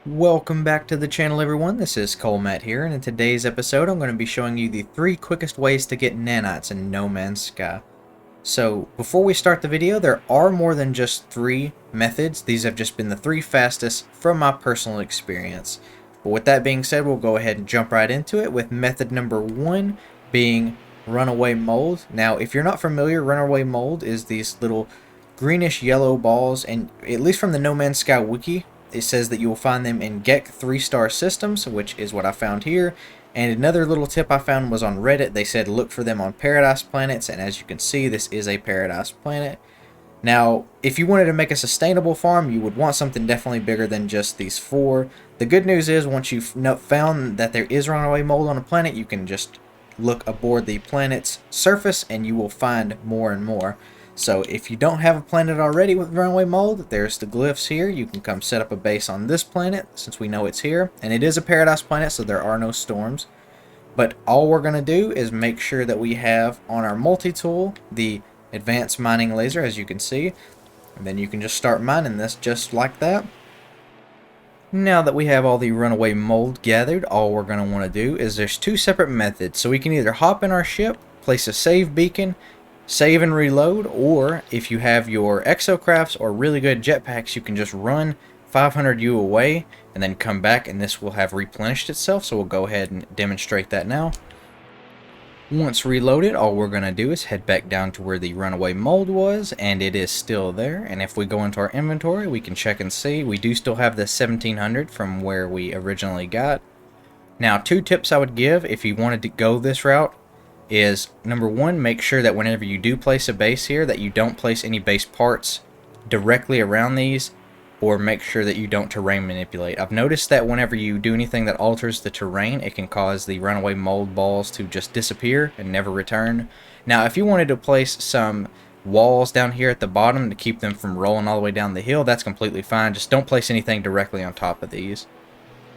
Welcome back to the channel, everyone. This is Colmatt here, and in today's episode I'm going to be showing you the 3 quickest ways to get nanites in No Man's Sky. So before we start the video, there are more than just 3 methods. These have just been the 3 fastest from my personal experience. But with that being said, we'll go ahead and jump right into it with method number 1 being runaway mold. Now if you're not familiar, runaway mold is these little greenish yellow balls, and at least from the No Man's Sky wiki, it says that you will find them in GEC 3-star systems, which is what I found here. And another little tip I found was on Reddit. They said look for them on paradise planets, and as you can see, this is a paradise planet. Now, if you wanted to make a sustainable farm, you would want something definitely bigger than just these 4. The good news is, once you've found that there is runaway mold on a planet, you can just look aboard the planet's surface and you will find more and more. So if you don't have a planet already with runaway mold, there's the glyphs here. You can come set up a base on this planet since we know it's here. And it is a paradise planet, so there are no storms. But all we're going to do is make sure that we have on our multi-tool the advanced mining laser, as you can see. And then you can just start mining this just like that. Now that we have all the runaway mold gathered, all we're going to want to do is there's 2 separate methods. So we can either hop in our ship, place a save beacon, save and reload, or if you have your exocrafts or really good jetpacks, you can just run 500 U away and then come back, and this will have replenished itself. So we'll go ahead and demonstrate that now. Once reloaded, all we're going to do is head back down to where the runaway mold was, and it is still there. And if we go into our inventory, we can check and see we do still have the 1700 from where we originally got. Now, 2 tips I would give if you wanted to go this route is, number 1, make sure that whenever you do place a base here, that you don't place any base parts directly around these, or make sure that you don't terrain manipulate. I've noticed that whenever you do anything that alters the terrain, it can cause the runaway mold balls to just disappear and never return. Now if you wanted to place some walls down here at the bottom to keep them from rolling all the way down the hill, that's completely fine. Just don't place anything directly on top of these.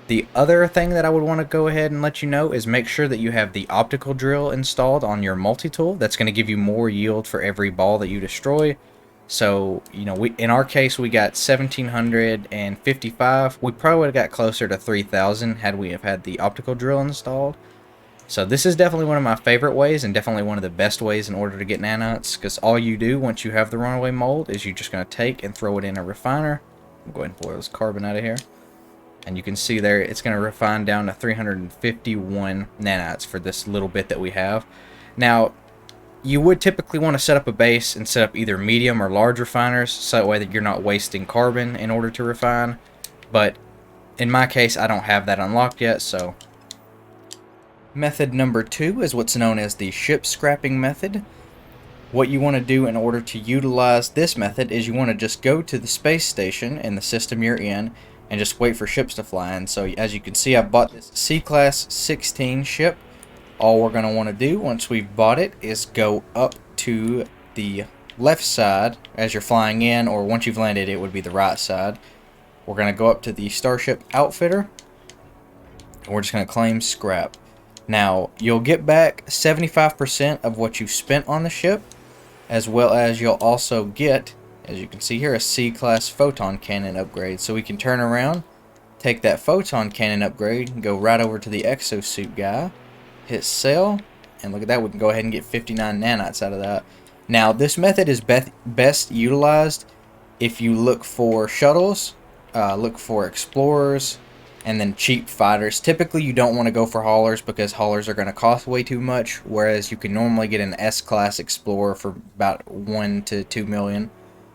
The other thing that I would want to go ahead and let you know is make sure that you have the optical drill installed on your multi-tool. That's going to give you more yield for every ball that you destroy. So, you know, in our case, we got 1755. We probably would have got closer to 3000 had we have had the optical drill installed. So this is definitely one of my favorite ways, and definitely one of the best ways in order to get nanites, because all you do once you have the runaway mold is you're just going to take and throw it in a refiner. I'm going to pull this carbon out of here. And you can see there it's going to refine down to 351 nanites for this little bit that we have. Now, you would typically want to set up a base and set up either medium or large refiners, so that way that you're not wasting carbon in order to refine. But in my case, I don't have that unlocked yet, so. Method number 2 is what's known as the ship scrapping method. What you want to do in order to utilize this method is you want to just go to the space station in the system you're in and just wait for ships to fly in. So as you can see, I bought this C-Class 16 ship. All we're going to want to do once we've bought it is go up to the left side as you're flying in, or once you've landed it would be the right side. We're going to go up to the Starship Outfitter, and we're just going to claim scrap. Now, you'll get back 75% of what you spent on the ship, as well as you'll also get, as you can see here, a C-Class photon cannon upgrade. So we can turn around, take that photon cannon upgrade, and go right over to the exosuit guy, hit sell, and look at that, we can go ahead and get 59 nanites out of that. Now, this method is best utilized if you look for shuttles, look for explorers, and then cheap fighters. Typically, you don't want to go for haulers because haulers are going to cost way too much, whereas you can normally get an S-Class explorer for about 1 to 2 million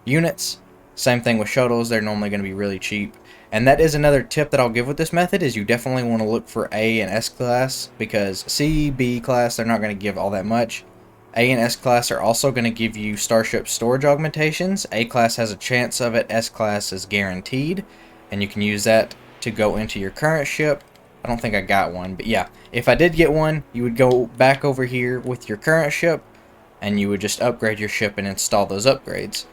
units. Same thing with shuttles, they're normally going to be really cheap. And that is another tip that I'll give with this method, is you definitely want to look for A and S class, because C, B class, they're not going to give all that much. A and S class are also going to give you starship storage augmentations. A class has a chance of it, S class is guaranteed, and you can use that to go into your current ship. I don't think I got one, but yeah, if I did get one, you would go back over here with your current ship, and you would just upgrade your ship and install those upgrades.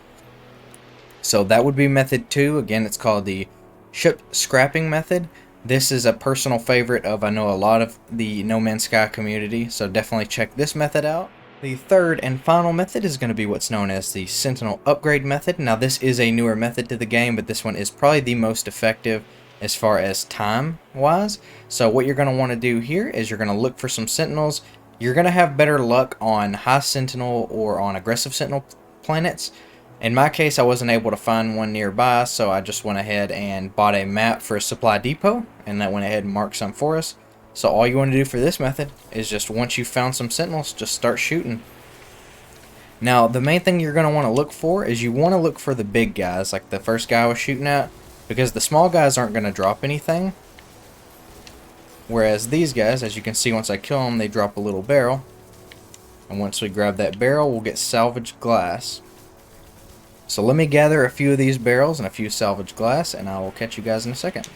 So that would be method 2. Again, it's called the ship scrapping method. This is a personal favorite of, I know, a lot of the No Man's Sky community, so definitely check this method out. The third and final method is going to be what's known as the Sentinel upgrade method. Now this is a newer method to the game, but this one is probably the most effective. as far as time wise. So what you're going to want to do here is you're going to look for some sentinels. You're going to have better luck on high sentinel or on aggressive sentinel planets. In my case, I wasn't able to find one nearby, so I just went ahead and bought a map for a supply depot, and that went ahead and marked some for us. So all you want to do for this method is just once you've found some sentinels, just start shooting. Now, the main thing you're going to want to look for is you want to look for the big guys, like the first guy I was shooting at, because the small guys aren't going to drop anything. Whereas these guys, as you can see, once I kill them, they drop a little barrel. And once we grab that barrel, we'll get salvaged glass. So let me gather a few of these barrels and a few salvaged glass, and I will catch you guys in a second.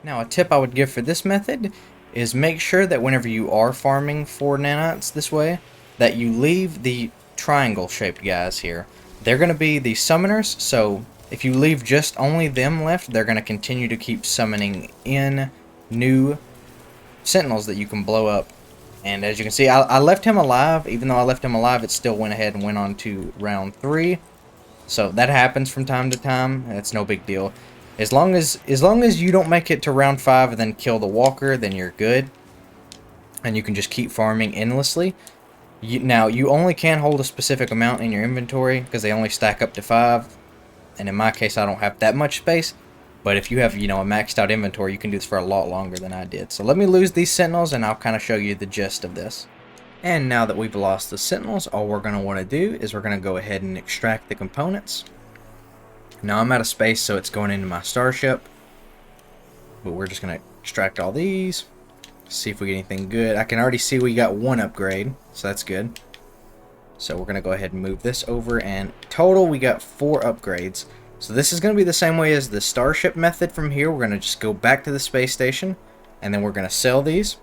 Now, a tip I would give for this method is make sure that whenever you are farming for nanites this way, that you leave the triangle-shaped guys here. They're going to be the summoners, so if you leave just only them left, they're going to continue to keep summoning in new sentinels that you can blow up. And as you can see, I left him alive. Even though I left him alive, it still went ahead and went on to round 3. So that happens from time to time. It's no big deal. As long as you don't make it to round 5 and then kill the walker, then you're good. And you can just keep farming endlessly. Now, you only can hold a specific amount in your inventory because they only stack up to 5. And in my case, I don't have that much space. But if you have, you know, a maxed out inventory, you can do this for a lot longer than I did. So let me lose these sentinels and I'll kind of show you the gist of this. And now that we've lost the sentinels, all we're going to want to do is we're going to go ahead and extract the components. Now I'm out of space, so it's going into my starship. But we're just going to extract all these. See if we get anything good. I can already see we got 1 upgrade, so that's good. So we're going to go ahead and move this over, and total we got 4 upgrades. So this is going to be the same way as the starship method from here. We're going to just go back to the space station, and then we're going to sell these.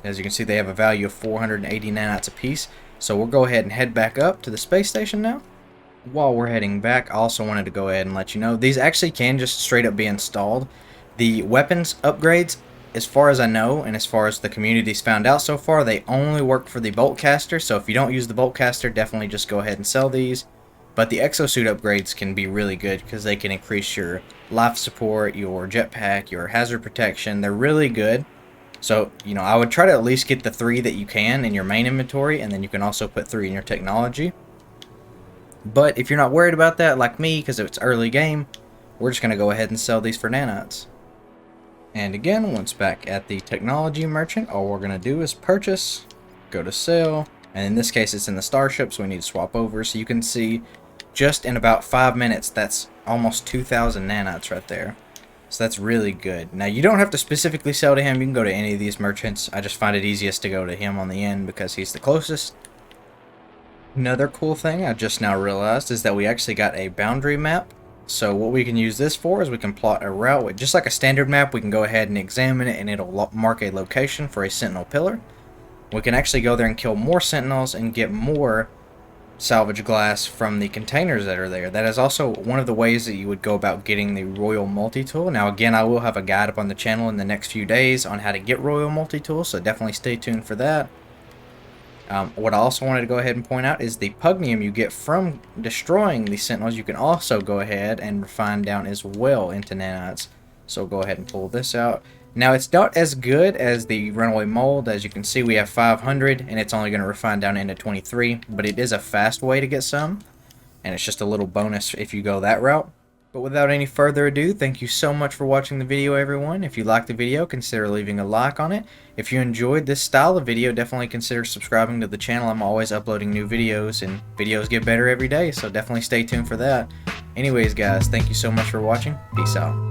As you can see, they have a value of 480 nanites a piece. So we'll go ahead and head back up to the space station now. While we're heading back, I also wanted to go ahead and let you know, these actually can just straight up be installed. The weapons upgrades, as far as I know, and as far as the community's found out so far, they only work for the bolt caster. So if you don't use the bolt caster, definitely just go ahead and sell these. But the exosuit upgrades can be really good because they can increase your life support, your jetpack, your hazard protection. They're really good. So, you know, I would try to at least get the 3 that you can in your main inventory, and then you can also put 3 in your technology. But if you're not worried about that, like me, because it's early game, we're just going to go ahead and sell these for nanites. And again, once back at the technology merchant, all we're going to do is purchase, go to sell, and in this case it's in the starship, so we need to swap over. So you can see just in about 5 minutes, that's almost 2,000 nanites right there. So that's really good. Now, you don't have to specifically sell to him. You can go to any of these merchants. I just find it easiest to go to him on the end because he's the closest. Another cool thing I just now realized is that we actually got a boundary map. So what we can use this for is we can plot a route. Just like a standard map, we can go ahead and examine it and it'll mark a location for a sentinel pillar. We can actually go there and kill more sentinels and get more salvage glass from the containers that are there. That is also one of the ways that you would go about getting the Royal Multi-Tool. Now again, I will have a guide up on the channel in the next few days on how to get Royal Multi-Tool, so definitely stay tuned for that. What I also wanted to go ahead and point out is the pugnium you get from destroying the sentinels, you can also go ahead and refine down as well into nanites. So go ahead and pull this out. Now it's not as good as the runaway mold. As you can see, we have 500 and it's only going to refine down into 23, but it is a fast way to get some, and it's just a little bonus if you go that route. But without any further ado, thank you so much for watching the video, everyone. If you liked the video, consider leaving a like on it. If you enjoyed this style of video, definitely consider subscribing to the channel. I'm always uploading new videos, and videos get better every day, so definitely stay tuned for that. Anyways, guys, thank you so much for watching. Peace out.